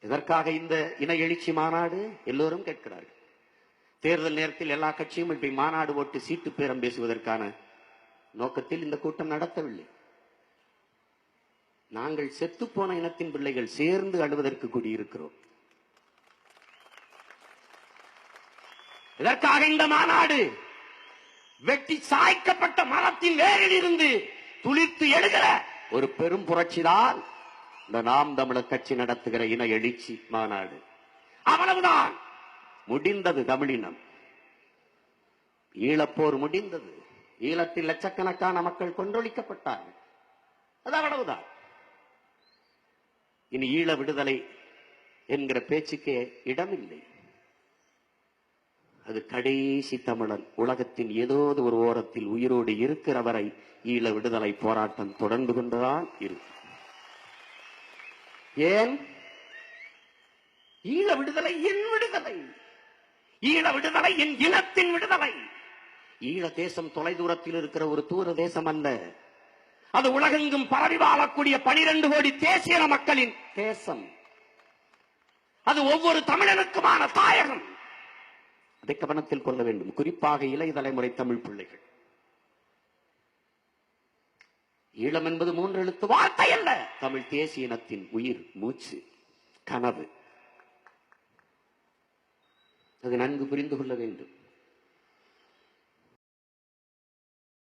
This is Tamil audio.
எதற்காக இந்த இன எழுச்சி மாநாடு? எல்லோரும் கேட்கிறார்கள். தேர்தல் நேரத்தில் எல்லா கட்சியும் இப்படி மாநாடு போட்டு சீட்டு பேரம் பேசுவதற்கான நோக்கத்தில் இந்த கூட்டம் நடத்தவில்லை. நாங்கள் செத்துப்போன இனத்தின் பிள்ளைகள் சேர்ந்து அழுவதற்கு கூடியிருக்கிறோம். இதற்காக இந்த மாநாடு வெட்டி சாய்க்கப்பட்ட மரத்தின் வேரில் இருந்து துளிர்த்து எழுகிற ஒரு பெரும் புரட்சிதான் இந்த நாம் தமிழர் கட்சி நடத்துகிற இன எழுச்சி மாநாடு. அவ்வளவுதான். முடிந்தது தமிழினம். ஈழப்போர் முடிந்தது. ஈழத்தில் லட்சக்கணக்கான மக்கள் கொன்றொழிக்கப்பட்டார்கள். அது அவ்வளவுதான். இனி ஈழ விடுதலை என்கிற பேச்சுக்கே இடமில்லை. அது கடைசி தமிழன் உலகத்தின் ஏதோ ஒரு ஓரத்தில் உயிரோடு இருக்கிற வரை ஈழ விடுதலை போராட்டம் தொடர்ந்து கொண்டுதான் இருக்கும். ஏன்? ஈழ விடுதலை என் விடுதலை. ஈழ விடுதலை என் இனத்தின் விடுதலை. ஈழ தேசம் தொலைதூரத்தில் இருக்கிற ஒரு தூர தேசம் அல்ல. அது உலகெங்கும் பரவி வாழக்கூடிய 12 கோடி தேசிய மக்களின் தேசம். அது ஒவ்வொரு தமிழனுக்குமான தாயகம். அதை கவனத்தில் கொள்ள வேண்டும். குறிப்பாக இளைய தலைமுறை தமிழ் பிள்ளைகள். ஈழம் என்பது 3 எழுத்து வார்த்தை அல்ல. தமிழ் தேசிய இனத்தின் உயிர், மூச்சு, கனவு. அது நன்கு புரிந்து கொள்ள வேண்டும்.